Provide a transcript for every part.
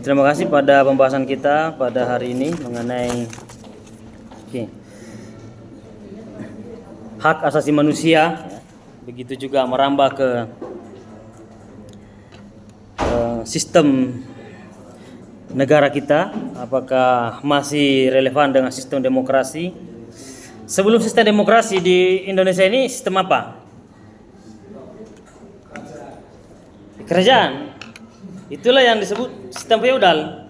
Terima kasih pada pembahasan kita pada hari ini mengenai hak asasi manusia, ya. Begitu juga merambah ke sistem negara kita, apakah masih relevan dengan sistem demokrasi. Sebelum sistem demokrasi di Indonesia ini sistem apa? Kerajaan. Itulah yang disebut sistem feodal.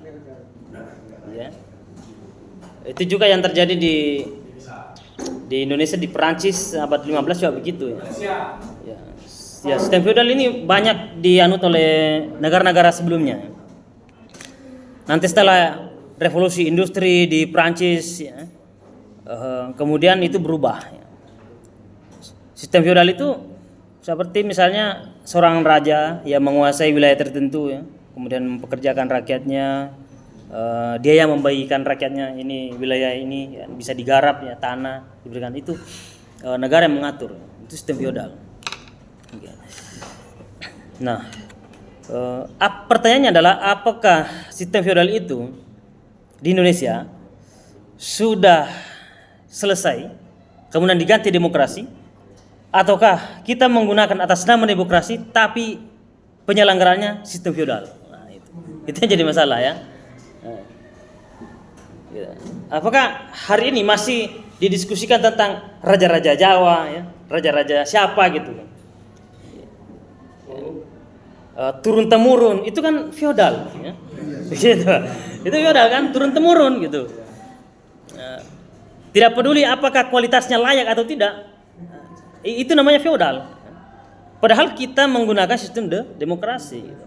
Ya. Itu juga yang terjadi di Indonesia, di Perancis abad 15 juga begitu. Ya, sistem feodal ini banyak dianut oleh negara-negara sebelumnya. Nanti setelah revolusi industri di Perancis, ya, kemudian itu berubah. Ya. Sistem feodal itu seperti misalnya seorang raja yang menguasai wilayah tertentu, ya, kemudian mempekerjakan rakyatnya, dia yang membagikan rakyatnya, ini wilayah ini ya, bisa digarap, ya, tanah diberikan, itu negara yang mengatur, itu sistem feodal. Nah, pertanyaannya adalah apakah sistem feodal itu di Indonesia sudah selesai kemudian diganti demokrasi, ataukah kita menggunakan atas nama demokrasi tapi penyelenggaranya sistem feodal? Nah, itu yang jadi masalah, ya. Apakah hari ini masih didiskusikan tentang raja-raja Jawa, ya, raja-raja siapa gitu kan? Turun temurun itu kan feodal, ya. Gitu. Itu feodal kan, turun temurun gitu. Tidak peduli apakah kualitasnya layak atau tidak, itu namanya feodal. Padahal kita menggunakan sistem demokrasi. Gitu.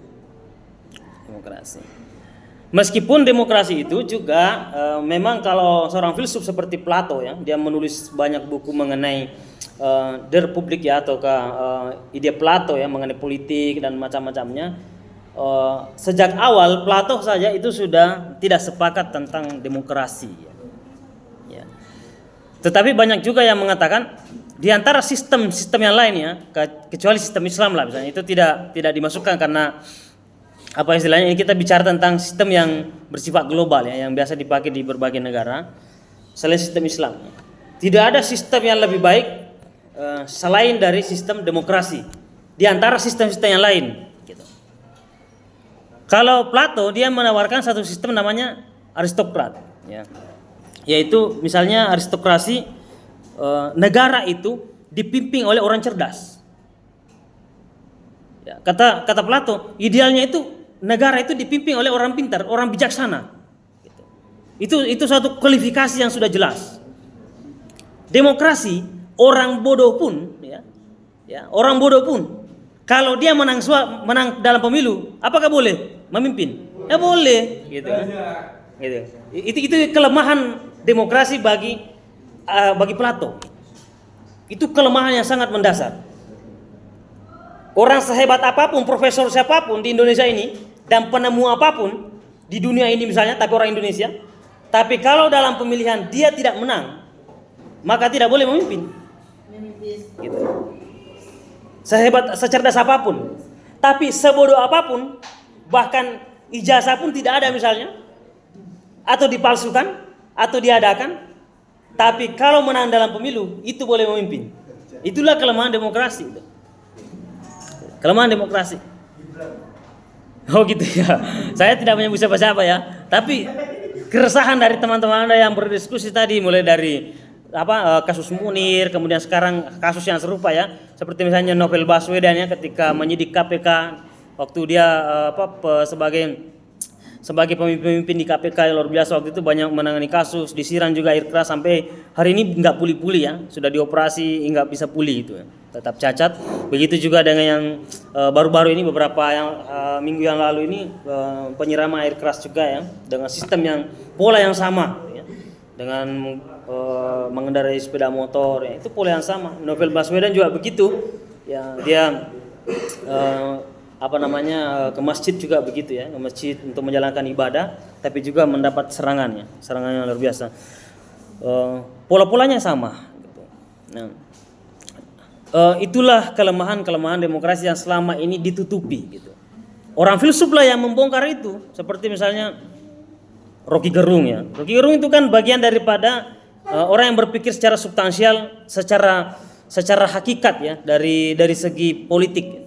Demokrasi. Meskipun demokrasi itu juga memang kalau seorang filsuf seperti Plato, ya, dia menulis banyak buku mengenai The Republic, ya, ataukah ide Plato, ya, mengenai politik dan macam-macamnya. Sejak awal Plato saja itu sudah tidak sepakat tentang demokrasi, ya. Ya. Tetapi banyak juga yang mengatakan di antara sistem-sistem yang lainnya, kecuali sistem Islam lah misalnya, itu tidak dimasukkan karena apa istilahnya, ini kita bicara tentang sistem yang bersifat global, ya, yang biasa dipakai di berbagai negara selain sistem Islam. Tidak ada sistem yang lebih baik selain dari sistem demokrasi di antara sistem-sistem yang lain, gitu. Kalau Plato dia menawarkan satu sistem namanya aristokrat, ya. Yaitu misalnya aristokrasi, negara itu dipimpin oleh orang cerdas. Ya, kata Plato, idealnya itu negara itu dipimpin oleh orang pintar, orang bijaksana. Gitu. Itu suatu kualifikasi yang sudah jelas. Demokrasi, orang bodoh pun, ya, orang bodoh pun, kalau dia menang dalam pemilu, apakah boleh memimpin? Ya boleh, gitu. Gitu. Itu kelemahan demokrasi bagi Plato. Itu kelemahan yang sangat mendasar. Orang sehebat apapun, profesor siapapun di Indonesia ini dan penemu apapun di dunia ini misalnya, tapi orang Indonesia, tapi kalau dalam pemilihan dia tidak menang, maka tidak boleh memimpin. Gitu. Secerdas apapun, tapi sebodoh apapun, bahkan ijazah pun tidak ada misalnya, atau dipalsukan, atau diadakan, tapi kalau menang dalam pemilu itu boleh memimpin. Itulah kelemahan demokrasi. Kelemahan demokrasi. Oh gitu, ya. Saya tidak menyebut siapa-siapa, ya. Tapi keresahan dari teman-teman Anda yang berdiskusi tadi, mulai dari kasus Munir, kemudian sekarang kasus yang serupa, ya. Seperti misalnya Novel Baswedan, ya, ketika menyidik KPK waktu dia sebagai pemimpin di KPK yang luar biasa waktu itu, banyak menangani kasus, disiram juga air keras sampai hari ini nggak pulih-pulih, ya, sudah dioperasi nggak bisa pulih itu, ya. Tetap cacat. Begitu juga dengan yang baru-baru ini, beberapa minggu yang lalu ini, penyiraman air keras juga, ya, dengan sistem yang pola yang sama, ya, dengan mengendarai sepeda motor, ya, itu pola yang sama. Novel Baswedan juga begitu, ya, dia ke masjid juga begitu, ya, ke masjid untuk menjalankan ibadah, tapi juga mendapat serangan yang luar biasa. Pola-polanya sama. Gitu. Nah, itulah kelemahan demokrasi yang selama ini ditutupi, gitu. orang filsuf lah yang membongkar itu, seperti misalnya Rocky Gerung ya. Rocky Gerung itu kan bagian daripada orang yang berpikir secara substansial, secara hakikat ya, dari segi politik.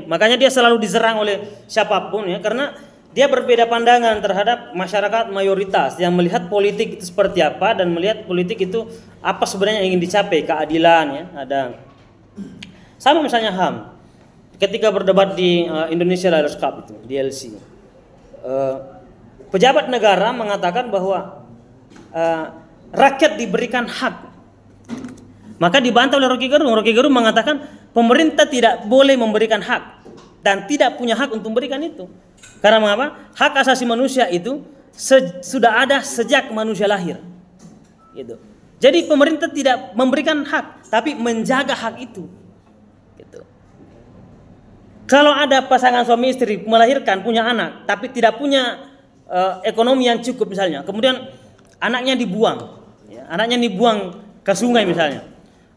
Makanya dia selalu diserang oleh siapapun ya, karena dia berbeda pandangan terhadap masyarakat mayoritas yang melihat politik itu seperti apa dan melihat politik itu apa sebenarnya yang ingin dicapai, keadilan ya. Ada sama misalnya HAM. Ketika berdebat di Indonesia Lawyers Cup itu, DLC. Pejabat negara mengatakan bahwa rakyat diberikan hak. Maka dibantah oleh Rocky Gerung. Rocky Gerung mengatakan pemerintah tidak boleh memberikan hak dan tidak punya hak untuk memberikan itu. Karena mengapa? Hak asasi manusia itu sudah ada sejak manusia lahir. Gitu. Jadi pemerintah tidak memberikan hak, tapi menjaga hak itu. Gitu. Kalau ada pasangan suami istri melahirkan, punya anak, tapi tidak punya ekonomi yang cukup misalnya, kemudian anaknya dibuang, ya, anaknya dibuang ke sungai misalnya.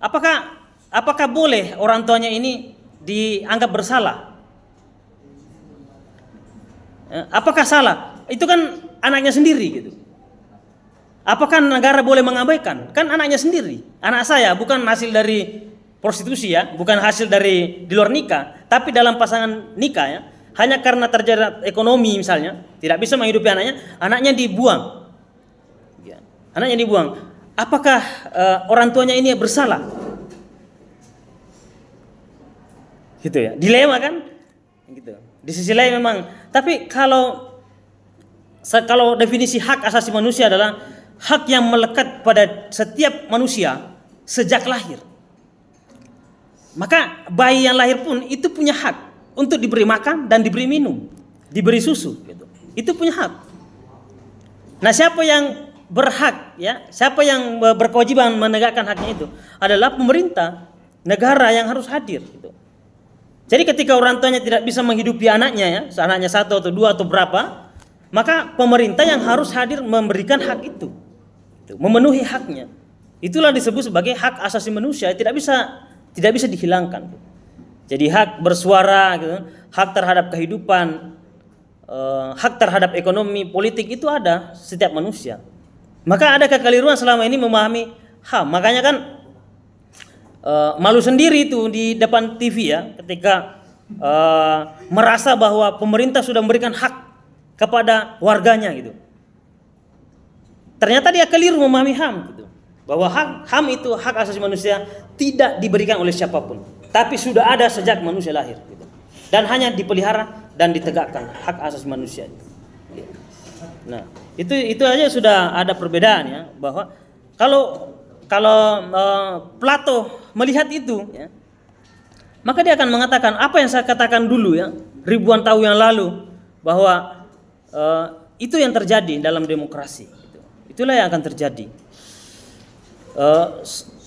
Apakah boleh orang tuanya ini dianggap bersalah? Apakah salah? Itu kan anaknya sendiri gitu. Apakah negara boleh mengabaikan? Kan anaknya sendiri. Anak saya bukan hasil dari prostitusi ya, bukan hasil dari di luar nikah, tapi dalam pasangan nikah ya. Hanya karena terjadi ekonomi misalnya, tidak bisa menghidupi anaknya dibuang. Ya, anaknya dibuang. Apakah orang tuanya ini bersalah? Gitu ya. Dilema kan? Gitu. Di sisi lain memang, tapi kalau definisi hak asasi manusia adalah hak yang melekat pada setiap manusia sejak lahir. Maka bayi yang lahir pun itu punya hak untuk diberi makan dan diberi minum, diberi susu gitu. Itu punya hak. Nah, siapa yang berhak ya, siapa yang berkewajiban menegakkan haknya itu adalah pemerintah, negara yang harus hadir gitu. Jadi ketika orang tuanya tidak bisa menghidupi anaknya ya, anaknya 1 atau 2 atau berapa, maka pemerintah yang harus hadir memberikan hak itu, memenuhi haknya. Itulah disebut sebagai hak asasi manusia, tidak bisa dihilangkan. Jadi hak bersuara gitu, hak terhadap kehidupan, hak terhadap ekonomi, politik itu ada setiap manusia. Maka ada kekeliruan selama ini memahami HAM. Makanya kan malu sendiri itu di depan TV ya, ketika merasa bahwa pemerintah sudah memberikan hak kepada warganya gitu. Ternyata dia keliru memahami HAM gitu. Bahwa HAM itu hak asasi manusia tidak diberikan oleh siapapun, tapi sudah ada sejak manusia lahir gitu. Dan hanya dipelihara dan ditegakkan hak asasi manusia itu. Nah, itu aja sudah ada perbedaan ya, bahwa kalau Plato melihat itu ya, maka dia akan mengatakan apa yang saya katakan dulu ya, ribuan tahun yang lalu, bahwa itu yang terjadi dalam demokrasi gitu. Itulah yang akan terjadi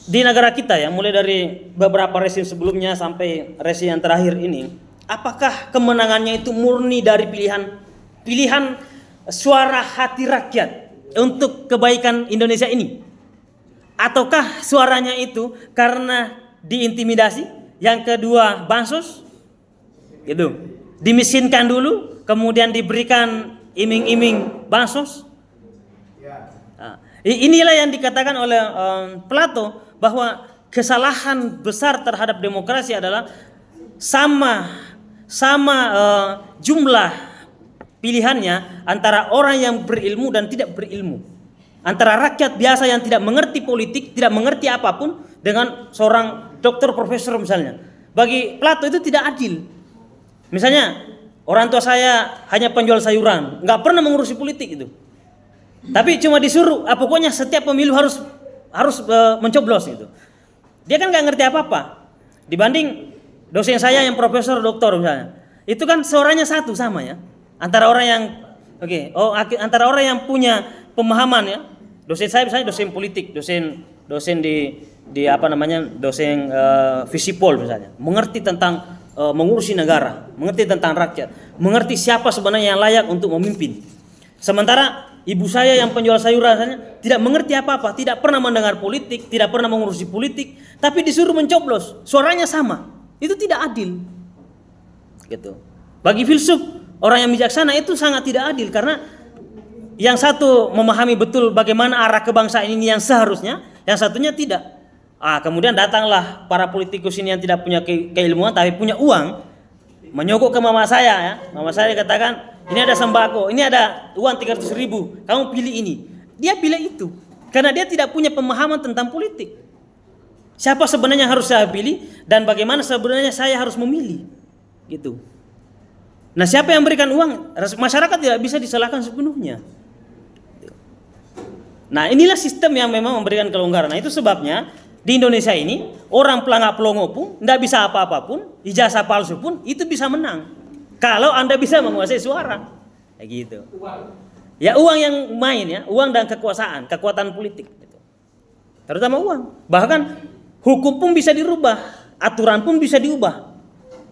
di negara kita ya, mulai dari beberapa rezim sebelumnya sampai rezim yang terakhir ini. Apakah kemenangannya itu murni dari pilihan suara hati rakyat untuk kebaikan Indonesia ini, ataukah suaranya itu karena diintimidasi? Yang kedua bansos gitu, dimiskinkan dulu kemudian diberikan iming-iming bansos. Nah, inilah yang dikatakan oleh Plato, bahwa kesalahan besar terhadap demokrasi adalah sama jumlah pilihannya antara orang yang berilmu dan tidak berilmu, antara rakyat biasa yang tidak mengerti politik, tidak mengerti apapun, dengan seorang dokter profesor misalnya. Bagi Plato itu tidak adil. Misalnya orang tua saya hanya penjual sayuran, nggak pernah mengurusi politik itu, tapi cuma disuruh pokoknya setiap pemilu harus mencoblos gitu. Dia kan nggak ngerti apa-apa. Dibanding dosen saya yang profesor doktor misalnya, itu kan suaranya satu sama ya, antara orang yang antara orang yang punya pemahaman ya. Dosen saya misalnya dosen politik, dosen di dosen Visipol misalnya, mengerti tentang mengurusi negara, mengerti tentang rakyat, mengerti siapa sebenarnya yang layak untuk memimpin. Sementara ibu saya yang penjual sayuran tidak mengerti apa-apa, tidak pernah mendengar politik, tidak pernah mengurusi politik, tapi disuruh mencoblos, suaranya sama. Itu tidak adil. Gitu. Bagi filsuf orang yang bijaksana itu sangat tidak adil, karena yang satu memahami betul bagaimana arah kebangsaan ini yang seharusnya, yang satunya tidak. Kemudian datanglah para politikus ini yang tidak punya keilmuan tapi punya uang, menyogok ke mama saya ya. Mama saya katakan, ini ada sembako, ini ada uang 300.000, kamu pilih ini. Dia pilih itu karena dia tidak punya pemahaman tentang politik. Siapa sebenarnya harus saya pilih dan bagaimana sebenarnya saya harus memilih, gitu. Nah, siapa yang berikan uang? Masyarakat tidak bisa disalahkan sepenuhnya. Nah, inilah sistem yang memang memberikan kelonggaran. Nah, itu sebabnya di Indonesia ini orang pelangak-pelongo pun tidak bisa apa-apa pun, ijazah palsu pun itu bisa menang. Kalau Anda bisa menguasai suara, kayak gitu. Ya, uang yang main ya, uang dan kekuasaan, kekuatan politik, gitu. Terutama uang. Bahkan hukum pun bisa dirubah, aturan pun bisa diubah.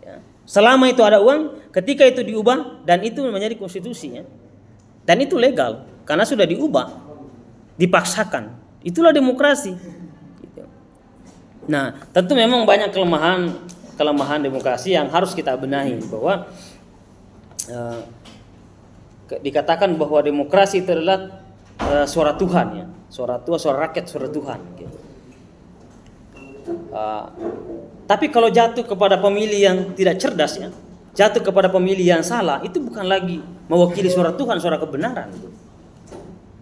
Ya. Selama itu ada uang, ketika itu diubah dan itu menjadi konstitusi ya. Dan itu legal karena sudah diubah, dipaksakan. Itulah demokrasi. Gitu. Nah, tentu memang banyak kelemahan demokrasi yang harus kita benahi, bahwa dikatakan bahwa demokrasi itu adalah suara Tuhan ya, suara rakyat, suara Tuhan. Gitu. Tapi kalau jatuh kepada pemilih yang tidak cerdas ya, jatuh kepada pemilih yang salah, itu bukan lagi mewakili suara Tuhan, suara kebenaran.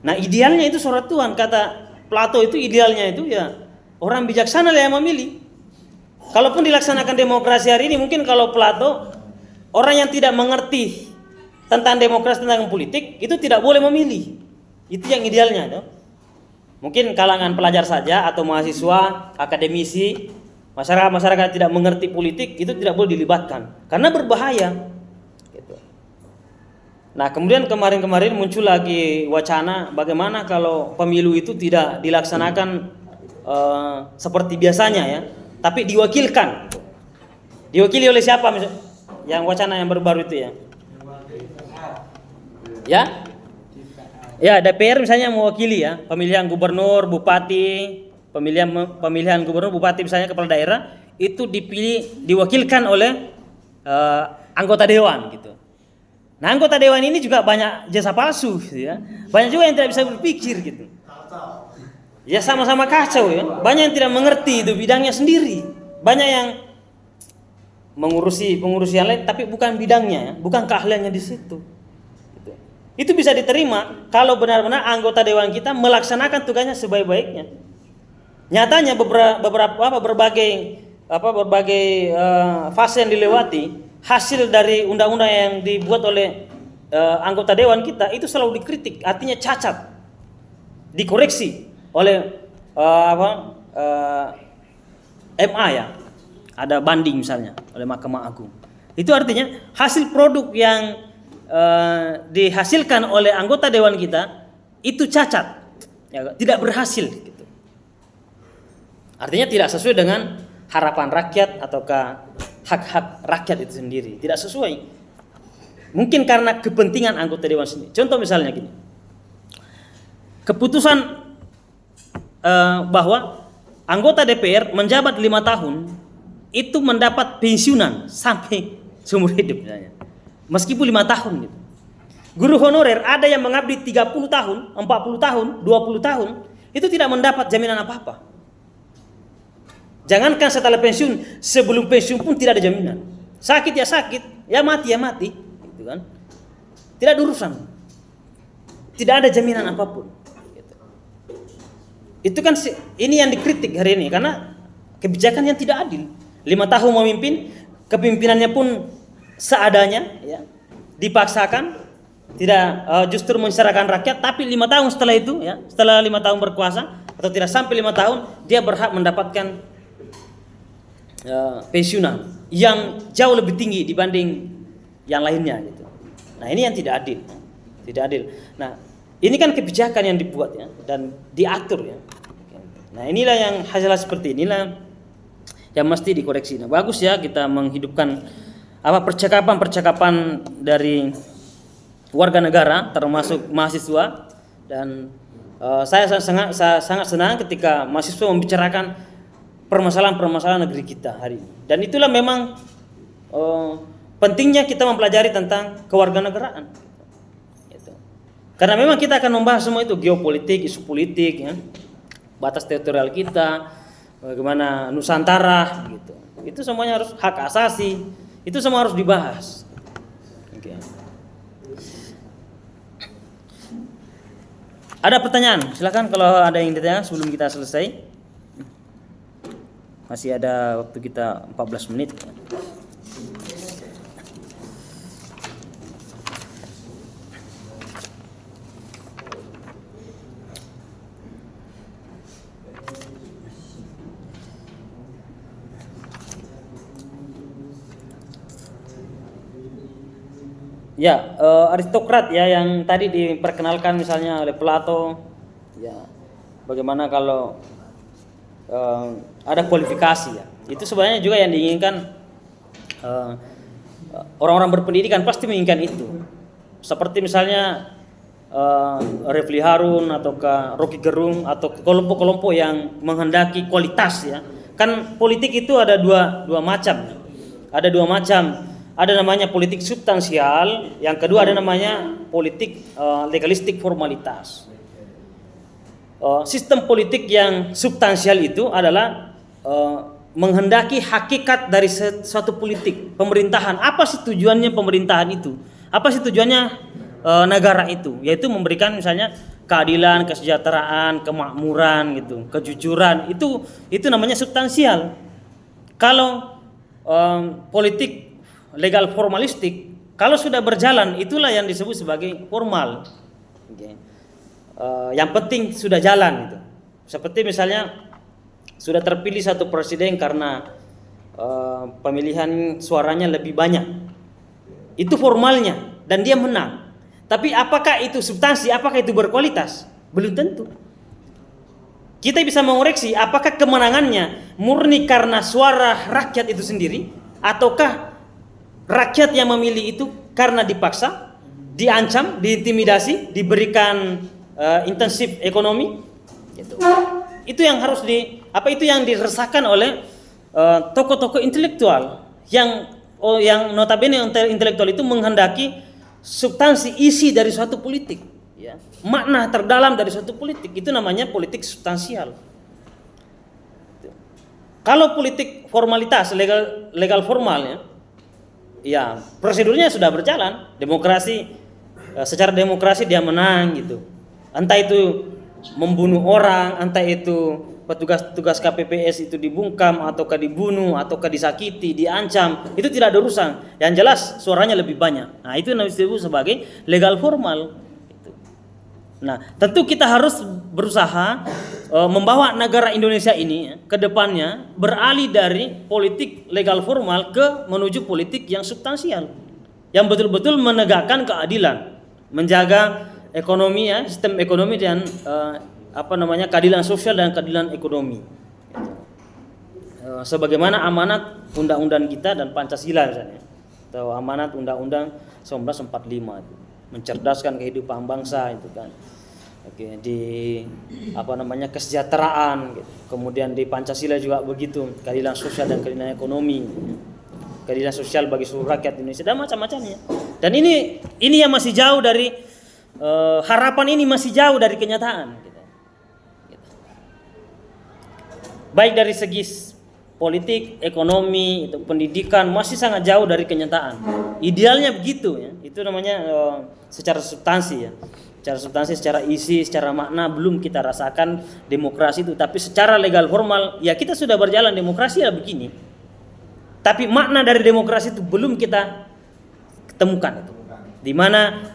Nah, idealnya itu suara Tuhan. Kata Plato itu idealnya itu ya orang bijaksana lah yang memilih. Kalaupun dilaksanakan demokrasi hari ini, mungkin kalau Plato, orang yang tidak mengerti tentang demokrasi, tentang politik, itu tidak boleh memilih. Itu yang idealnya tuh. Mungkin kalangan pelajar saja atau mahasiswa, akademisi, masyarakat tidak mengerti politik, itu tidak boleh dilibatkan karena berbahaya. Gitu. Nah, kemudian kemarin muncul lagi wacana bagaimana kalau pemilu itu tidak dilaksanakan seperti biasanya ya, tapi diwakilkan. Diwakili oleh siapa misalnya? Yang wacana yang baru-baru itu ya. Ya, DPR misalnya mewakili ya, pemilihan gubernur, bupati, pemilihan gubernur, bupati misalnya kepala daerah itu diwakilkan oleh anggota dewan gitu. Nah, anggota dewan ini juga banyak jasa palsu gitu ya. Banyak juga yang tidak bisa berpikir gitu. Ya, sama-sama kacau ya. Banyak yang tidak mengerti itu bidangnya sendiri. Banyak yang mengurusi yang lain tapi bukan bidangnya ya, bukan keahliannya di situ. Itu bisa diterima kalau benar-benar anggota dewan kita melaksanakan tugasnya sebaik-baiknya. Nyatanya berbagai fase yang dilewati, hasil dari undang-undang yang dibuat oleh anggota dewan kita itu selalu dikritik, artinya cacat, dikoreksi oleh MA ya. Ada banding misalnya oleh Mahkamah Agung. Itu artinya hasil produk yang dihasilkan oleh anggota dewan kita itu cacat, ya, tidak berhasil gitu. Artinya tidak sesuai dengan harapan rakyat ataukah hak-hak rakyat itu sendiri, tidak sesuai. Mungkin karena kepentingan anggota dewan sendiri. Contoh misalnya gini, keputusan bahwa anggota DPR menjabat 5 tahun itu mendapat pensiunan sampai seumur hidup misalnya. Meskipun 5 tahun gitu. Guru honorer ada yang mengabdi 30 tahun, 40 tahun, 20 tahun, itu tidak mendapat jaminan apa-apa. Jangankan setelah pensiun, sebelum pensiun pun tidak ada jaminan. Sakit ya sakit, ya mati gitu kan. Tidak ada urusan. Tidak ada jaminan apapun. Gitu. Itu kan ini yang dikritik hari ini karena kebijakan yang tidak adil. 5 tahun memimpin, kepemimpinannya pun seadanya ya, dipaksakan, tidak justru mencerahkan rakyat, tapi 5 tahun setelah itu ya, setelah 5 tahun berkuasa atau tidak sampai 5 tahun dia berhak mendapatkan pensiunan yang jauh lebih tinggi dibanding yang lainnya gitu. Nah, ini yang tidak adil. Tidak adil. Nah, ini kan kebijakan yang dibuat ya dan diatur ya. Nah, inilah yang hasil seperti inilah yang mesti dikoreksi. Nah, bagus ya kita menghidupkan percakapan dari warga negara termasuk mahasiswa, dan saya sangat senang ketika mahasiswa membicarakan permasalahan negeri kita hari ini. Dan itulah memang pentingnya kita mempelajari tentang kewarganegaraan. Gitu. Karena memang kita akan membahas semua itu, geopolitik, isu politik, ya, batas teritorial kita, bagaimana Nusantara, gitu. Itu semuanya harus hak asasi, itu semua harus dibahas. Oke. Ada pertanyaan? Silakan kalau ada yang ditanya sebelum kita selesai. Masih ada waktu kita 14 menit. Ya, aristokrat ya yang tadi diperkenalkan misalnya oleh Plato. Ya, bagaimana kalau ada kualifikasi ya? Itu sebenarnya juga yang diinginkan orang-orang berpendidikan pasti menginginkan itu. Seperti misalnya Refli Harun ataukah Rocky Gerung atau kelompok-kelompok yang menghendaki kualitas ya. Kan politik itu ada dua macam. Ada dua macam. Ada namanya politik substansial, yang kedua ada namanya politik legalistik formalitas. Sistem politik yang substansial itu adalah menghendaki hakikat dari suatu politik pemerintahan. Apa sih tujuannya pemerintahan itu? Apa sih tujuannya negara itu? Yaitu memberikan misalnya keadilan, kesejahteraan, kemakmuran gitu, kejujuran. Itu namanya substansial. Kalau politik legal formalistik, kalau sudah berjalan itulah yang disebut sebagai formal. Okay. Yang penting sudah jalan gitu. Seperti misalnya sudah terpilih satu presiden karena pemilihan suaranya lebih banyak. Itu formalnya dan dia menang. Tapi apakah itu substansi, apakah itu berkualitas? Belum tentu. Kita bisa mengoreksi apakah kemenangannya murni karena suara rakyat itu sendiri, ataukah rakyat yang memilih itu karena dipaksa, diancam, diintimidasi, diberikan intensif ekonomi. Gitu. Itu yang harus itu yang dirasakan oleh tokoh-tokoh intelektual yang notabene intelektual itu menghendaki substansi isi dari suatu politik, ya. Makna terdalam dari suatu politik itu namanya politik substansial. Kalau politik formalitas, legal formal ya prosedurnya sudah berjalan, secara demokrasi dia menang gitu. Entah itu membunuh orang, entah itu petugas KPPS itu dibungkam ataukah dibunuh ataukah disakiti, diancam, itu tidak ada urusan. Yang jelas suaranya lebih banyak. Nah, itu yang disebut sebagai legal formal. Nah, tentu kita harus berusaha membawa negara Indonesia ini ke depannya beralih dari politik legal formal menuju politik yang substansial, yang betul-betul menegakkan keadilan, menjaga ekonomi ya, sistem ekonomi dan keadilan sosial dan keadilan ekonomi. Sebagaimana amanat undang-undang kita dan Pancasila misalnya, atau amanat undang-undang 1945 itu, mencerdaskan kehidupan bangsa itu kan. Oke, di kesejahteraan gitu. Kemudian di Pancasila juga begitu, keadilan sosial dan keadilan ekonomi. Keadilan sosial bagi seluruh rakyat Indonesia dan macam-macamnya. Dan ini yang masih jauh dari harapan, ini masih jauh dari kenyataan gitu. Baik dari segi politik, ekonomi, itu pendidikan masih sangat jauh dari kenyataan. Idealnya begitu ya. Itu namanya secara substansi ya. Secara substansi, secara isi, secara makna belum kita rasakan demokrasi itu. Tapi secara legal formal ya kita sudah berjalan demokrasi ya begini. Tapi makna dari demokrasi itu belum kita ketemukan itu. Di mana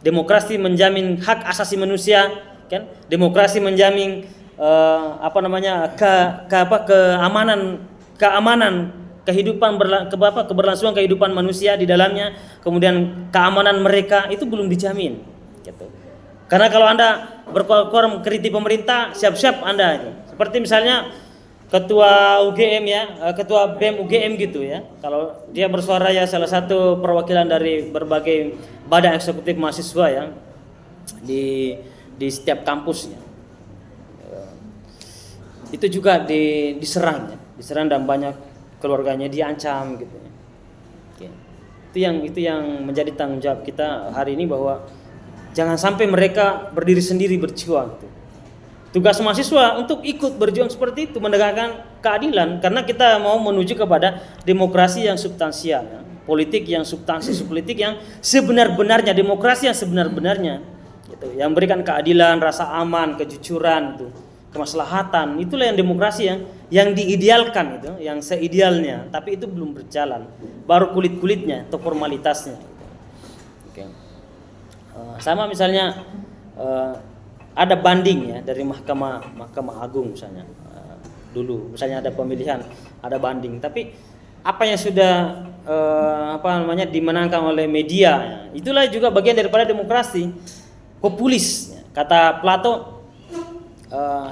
demokrasi menjamin hak asasi manusia, kan? Demokrasi menjamin keamanan kehidupan keberlangsungan kehidupan manusia di dalamnya, kemudian keamanan mereka itu belum dijamin gitu. Karena kalau Anda berkor mengkritik pemerintah, siap-siap Anda ini. Seperti misalnya ketua UGM ya, ketua BEM UGM gitu ya. Kalau dia bersuara ya salah satu perwakilan dari berbagai badan eksekutif mahasiswa ya di setiap kampusnya. Itu juga diserang dan banyak keluarganya diancam gitu ya. Oke. Itu yang menjadi tanggung jawab kita hari ini, bahwa jangan sampai mereka berdiri sendiri berjuang. Tugas mahasiswa untuk ikut berjuang seperti itu, menegakkan keadilan, karena kita mau menuju kepada demokrasi yang substansial, ya. Politik yang substansi, politik yang sebenar-benarnya, demokrasi yang sebenar-benarnya, gitu. Yang memberikan keadilan, rasa aman, kejujuran, itu, kemaslahatan. Itulah yang demokrasi yang diidealkan, itu, yang seidealnya. Tapi itu belum berjalan. Baru kulit-kulitnya atau formalitasnya. Gitu. Oke. Sama misalnya ada banding, ya, dari Mahkamah Agung misalnya, dulu misalnya ada pemilihan, ada banding, tapi apa yang sudah dimenangkan oleh media, ya, itulah juga bagian daripada demokrasi. Populis, ya. Kata Plato,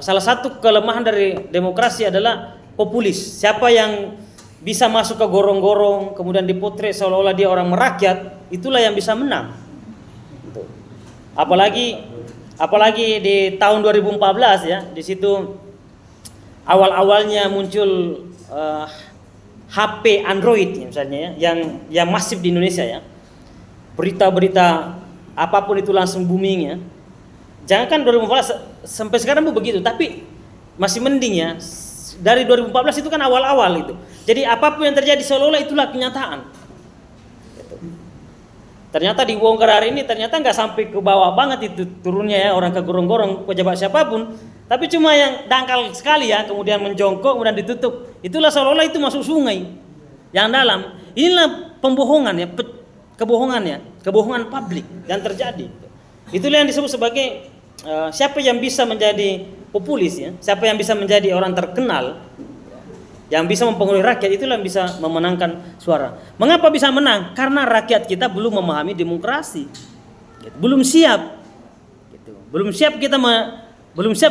salah satu kelemahan dari demokrasi adalah populis. Siapa yang bisa masuk ke gorong-gorong kemudian dipotret seolah-olah dia orang merakyat, itulah yang bisa menang. Apalagi di tahun 2014, ya, di situ awal-awalnya muncul HP Android, ya, misalnya, ya, yang masif di Indonesia, ya. Berita-berita apapun itu langsung booming, ya. Jangankan 2014 sampai sekarang pun begitu, tapi masih mending, ya. Dari 2014 itu kan awal-awal itu. Jadi apapun yang terjadi seolah-olah itulah kenyataan. Ternyata dibongkar hari ini, ternyata nggak sampai ke bawah banget itu turunnya, ya, orang ke gorong-gorong pejabat siapapun, tapi cuma yang dangkal sekali, ya, kemudian menjongkok kemudian ditutup. Itulah seolah-olah itu masuk sungai yang dalam. Inilah pembohongan, ya, kebohongan publik yang terjadi. Itulah yang disebut sebagai siapa yang bisa menjadi populis, ya, siapa yang bisa menjadi orang terkenal, yang bisa mempengaruhi rakyat, itulah yang bisa memenangkan suara. Mengapa bisa menang? Karena rakyat kita belum memahami demokrasi, gitu. Belum siap, gitu. Belum siap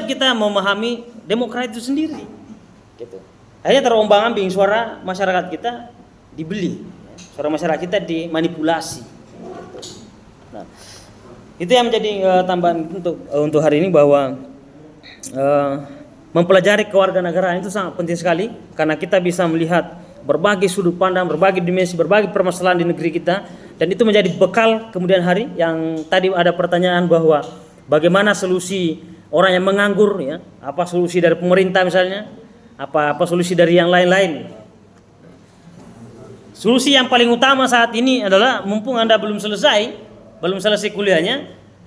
kita memahami demokrasi itu sendiri, gitu. Akhirnya terombang-ambing, suara masyarakat kita dibeli, ya. Suara masyarakat kita dimanipulasi, gitu. Nah, itu yang menjadi tambahan untuk hari ini, bahwa mempelajari kewarganegaraan itu sangat penting sekali, karena kita bisa melihat berbagai sudut pandang, berbagai dimensi, berbagai permasalahan di negeri kita, dan itu menjadi bekal kemudian hari. Yang tadi ada pertanyaan bahwa bagaimana solusi orang yang menganggur, ya, apa solusi dari pemerintah misalnya, apa solusi dari yang lain-lain. Solusi yang paling utama saat ini adalah, mumpung Anda belum selesai kuliahnya,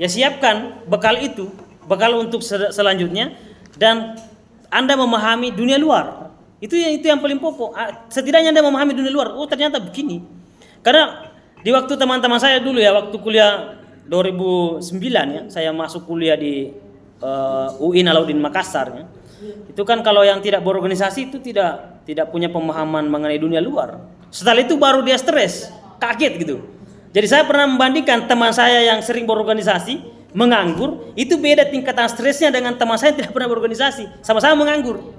ya siapkan bekal itu, bekal untuk selanjutnya, dan Anda memahami dunia luar. Itu yang paling pokok. Setidaknya Anda memahami dunia luar. Oh, ternyata begini. Karena di waktu teman-teman saya dulu, ya, waktu kuliah 2009, ya, saya masuk kuliah di UIN Alauddin Makassar, ya. Itu kan kalau yang tidak berorganisasi itu tidak punya pemahaman mengenai dunia luar. Setelah itu baru dia stres, kaget gitu. Jadi saya pernah membandingkan teman saya yang sering berorganisasi, menganggur, itu beda tingkatan stresnya dengan teman saya yang tidak pernah berorganisasi. Sama-sama menganggur.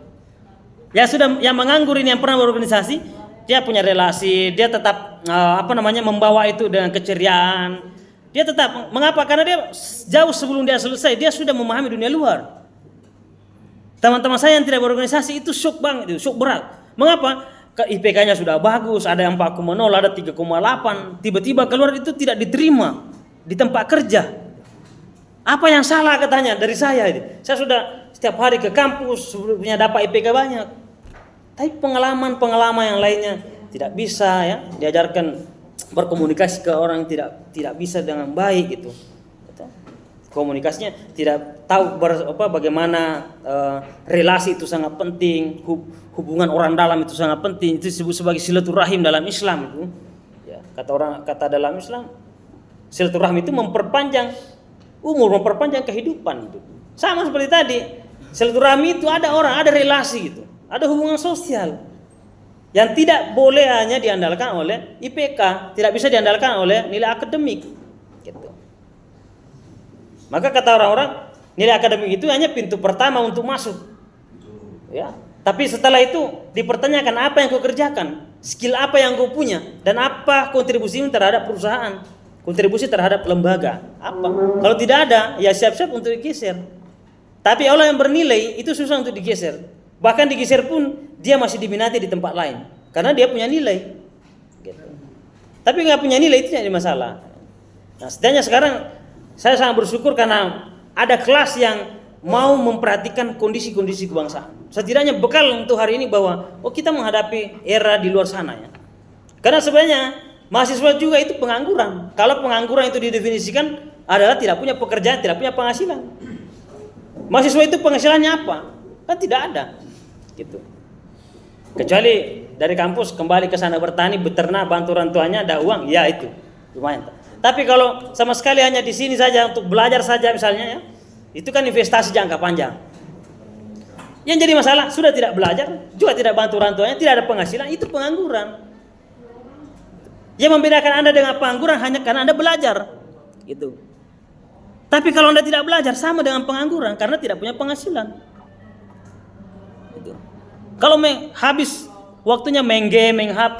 Yang menganggur ini yang pernah berorganisasi, dia punya relasi, dia tetap membawa itu dengan keceriaan. Dia tetap, mengapa? Karena dia jauh sebelum dia selesai, dia sudah memahami dunia luar. Teman-teman saya yang tidak berorganisasi itu shock banget, itu shock berat. Mengapa? IPK-nya sudah bagus, ada yang 4,0, ada 3,8, tiba-tiba keluar itu tidak diterima di tempat kerja. Apa yang salah katanya dari saya ini? Saya sudah setiap hari ke kampus, punya dapat IPK banyak. Tapi pengalaman yang lainnya tidak bisa, ya, diajarkan berkomunikasi ke orang tidak bisa dengan baik gitu. Komunikasinya tidak tahu bagaimana relasi itu sangat penting, hubungan orang dalam itu sangat penting. Itu disebut sebagai silaturahim dalam Islam itu. Ya, kata dalam Islam, silaturahim itu memperpanjang umur, memperpanjang kehidupan itu. Sama seperti tadi, silaturahmi itu ada relasi gitu, ada hubungan sosial yang tidak boleh hanya diandalkan oleh IPK, tidak bisa diandalkan oleh nilai akademik gitu. Maka kata orang-orang, nilai akademik itu hanya pintu pertama untuk masuk, ya. Tapi setelah itu dipertanyakan apa yang kau kerjakan, skill apa yang kau punya, dan apa kontribusimu terhadap perusahaan, kontribusi terhadap lembaga apa. Kalau tidak ada, ya siap-siap untuk digeser. Tapi Allah yang bernilai itu susah untuk digeser. Bahkan digeser pun dia masih diminati di tempat lain karena dia punya nilai. Gitu. tapi nggak punya nilai, itu jadi masalah. Nah, setidaknya sekarang saya sangat bersyukur karena ada kelas yang mau memperhatikan kondisi-kondisi kebangsaan. Setidaknya bekal untuk hari ini bahwa kita menghadapi era di luar sana ya. Karena sebenarnya mahasiswa juga itu pengangguran. Kalau pengangguran itu didefinisikan adalah tidak punya pekerjaan, tidak punya penghasilan. Mahasiswa itu penghasilannya apa? Kan tidak ada. Gitu. Kecuali dari kampus kembali ke sana bertani, beternak, bantu orang tuanya, ada uang, ya itu lumayan. Tapi kalau sama sekali hanya di sini saja untuk belajar saja misalnya ya, itu kan investasi jangka panjang. Yang jadi masalah sudah tidak belajar, juga tidak bantu orang tuanya, tidak ada penghasilan, itu pengangguran. Yang membedakan Anda dengan pengangguran hanya karena Anda belajar. Gitu. Tapi kalau Anda tidak belajar sama dengan pengangguran karena tidak punya penghasilan. Gitu. Kalau habis waktunya main game, main HP,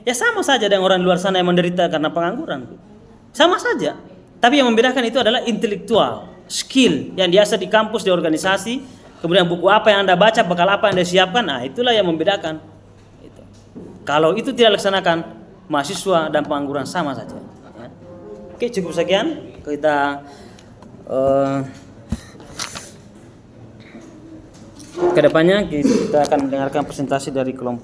ya sama saja dengan orang luar sana yang menderita karena pengangguran. Sama saja. Tapi yang membedakan itu adalah intelektual, skill yang diasah di kampus, di organisasi, kemudian buku apa yang Anda baca, bekal apa yang Anda siapkan, nah itulah yang membedakan. Itu. Kalau itu tidak laksanakan, mahasiswa dan pengangguran sama saja. Ya. Oke, cukup sekian. Kita kedepannya kita akan mendengarkan presentasi dari kelompok